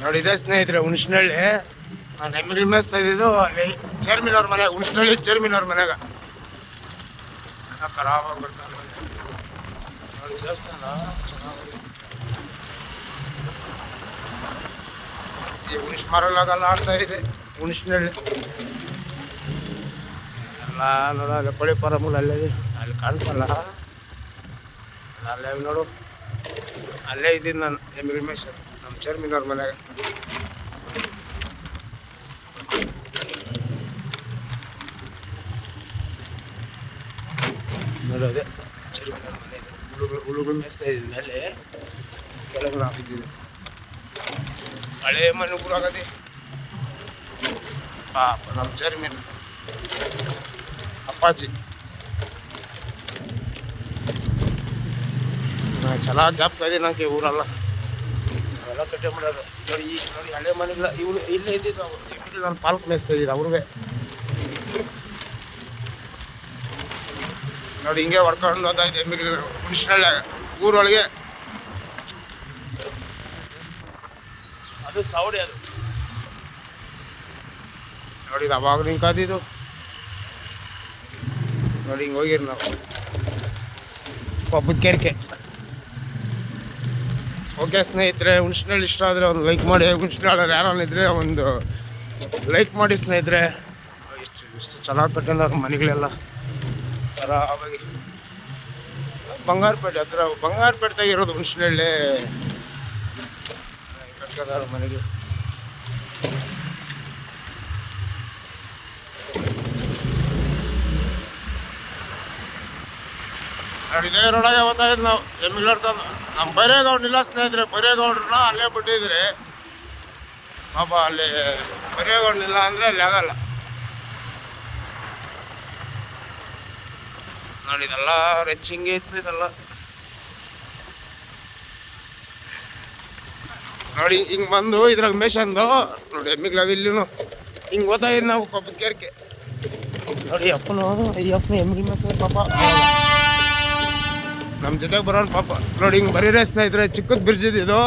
ನೋಡಿ ಇದೆ ಸ್ನೇಹಿತರೆ ಹುಣಸನಹಳ್ಳಿ. ನಾನು ಎಮ್ಮಿಗಳು ಮೇಯಿಸ್ತಾ ಇದ್ದಿದ್ದು ಅಲ್ಲಿ ಚೇರ್ಮನ್ ಅವ್ರ ಮನೆಯಾಗ, ಹುಣಸನಹಳ್ಳಿ ಚೇರ್ಮನ್ ಅವ್ರ ಮನೆಯಾಗ. ಖರಾಬಾಗಿ ಬರ್ತಾರೆ ನೋಡಿ ದೇವಸ್ಥಾನ ಚೆನ್ನಾಗಿ. ಈ ಹುಣಸ್ ಮರಲಾಗೆಲ್ಲ ಆಡ್ತಾ ಇದೆ ಹುಣಸನಹಳ್ಳಿ ಎಲ್ಲ. ನೋಡು ಅಲ್ಲಿ ಕೋಳಿ ಫಾರಮುಗಳು ಅಲ್ಲೇ ಅಲ್ಲಿ ಕಾಣಿಸಲ್ಲ, ಅಲ್ಲೇ ನೋಡು ಅಲ್ಲೇ ಇದ್ದೀನಿ ನಾನು ಎಮ್ಮಿಗಳು ಮೇಯ್ಸೋದು ನಮ್ಮ ಚೇರ್ಮನ್ ಅವ್ರ ಮನೆಯಾಗ. ನೋಡೋದೆ ಚೇರ್ಮನ್ ಅವ್ರ ಮನೆ ಇದೆ. ಹುಳುಗಳು ಮೇಯಿಸ್ತಾ ಇದ್ದೀನಿ ಮೇಲೆ ಕೆಳಗೆ ಹಾಕಿದ್ದೀವಿ. ಹಳೆ ಮನೆ ಊರಾಗದೆ ಪಾಪ ನಮ್ಮ ಚೇರ್ಮನ್ ಅಪ್ಪಾಜಿ. ಚೆನ್ನಾಗಿ ಜ್ಞಾಪಕ ಇದೆ ನನಗೆ ಊರೆಲ್ಲ ಎಲ್ಲ ಕಟ್ಟೆ ಮಾಡೋದು. ನೋಡಿ ಈಗ ನೋಡಿ ಹಳೆ ಮನೆಲ್ಲ ಇವರು ಇಲ್ಲೇ ಇದ್ದಿದ್ದು. ಅವರು ನಾನು ಪಾಲ್ಕ್ ಮೇಯಿಸ್ತಾ ಇದ್ದಿದ್ದು ಅವ್ರಿಗೆ. ನೋಡಿ ಹಿಂಗೆ ಹೊಡ್ಕೊಂಡು ಹೋದಾಯ್ತು ಎಮ್ಮಿಗಳು ಹುಣಸನಹಳ್ಳಿಯಾಗ ಊರೊಳಗೆ. ಅದು ಸೌಡಿ ಅದು ನೋಡಿ ಅವಾಗ ಹಿಂಗೆ ಕಾದಿದ್ದು. ನೋಡಿ ಹಿಂಗೆ ಹೋಗಿರಿ ನಾವು ಪಬ್ಬದ ಕೆರೆಕೆ. ಓಕೆ ಸ್ನೇಹಿತರೆ, ಹುಣಸನಹಳ್ಳಿ ಇಷ್ಟ ಆದರೆ ಒಂದು ಲೈಕ್ ಮಾಡಿ. ಹುಣಸನಹಳ್ಳಿ ಯಾರನ್ನಿದ್ರೆ ಒಂದು ಲೈಕ್ ಮಾಡಿ ಸ್ನೇಹಿತರೆ. ಇಷ್ಟು ಚೆನ್ನಾಗಿ ಕಟ್ಟಿದ್ದಾರೆ ಮನೆಗಳೆಲ್ಲ ಖರಾಬಾಗಿ. ಬಂಗಾರಪೇಟೆ ಹತ್ರ, ಬಂಗಾರಪೇಟೆದಾಗ ಇರೋದು ಹುಣಸನಹಳ್ಳಿ ಕಟ್ಕೋದಾರ ಮನೆಗೆ. ನೋಡಿ ಇದೇ ರೋಡಾಗೆ ಹೋಗ್ತಾ ಇದ್ದು ನಾವು ಎಮ್ಮಿಗಳು ಹಿಡ್ಕೊಂಡು. ನಮ್ಮ ಬೈರೇಗೌಡನಿಲ್ಲ ಸ್ನೇಹಿತರೆ, ಬೈರೇಗೌಡ್ರನ್ನ ಅಲ್ಲೇ ಬಿಟ್ಟಿದ್ರೆ ಪಾಪ. ಅಲ್ಲಿ ಬೈರೇಗೌಡನಿಲ್ಲ ಅಂದರೆ ಅಲ್ಲಿ ಆಗಲ್ಲ. ನೋಡಿ ಇದೆಲ್ಲ ರೆಚ್ಚಿಂಗೆ ಇತ್ತು ಇದೆಲ್ಲ. ನೋಡಿ ಹಿಂಗೆ ಬಂದು ಇದ್ರಾಗ ಮೇಷಂದು ನೋಡಿ ಎಮ್ಮಿಗಳಾಗ ಇಲ್ಲಿನೂ ಹಿಂಗೆ ಓದ್ತಾ ಇದ್ದು ನಾವು ಪಬ್ಬದ ಕೆರೆಕೆ. ನೋಡಿ ಅಪ್ಪನು ಈ ಅಪ್ಪನ ಎಮ್ಮಿಗಳು ಮೇಸ ಪಾಪ ನಮ್ಮ ಜೊತೆಗೆ ಬರೋಣ ಪಾಪ. ನೋಡಿ ಹಿಂಗೆ ಬರೀರೇ ಸ್ನೇಹಿತರೆ, ಚಿಕ್ಕದ ಬ್ರಿಡ್ಜ್ ಇದು.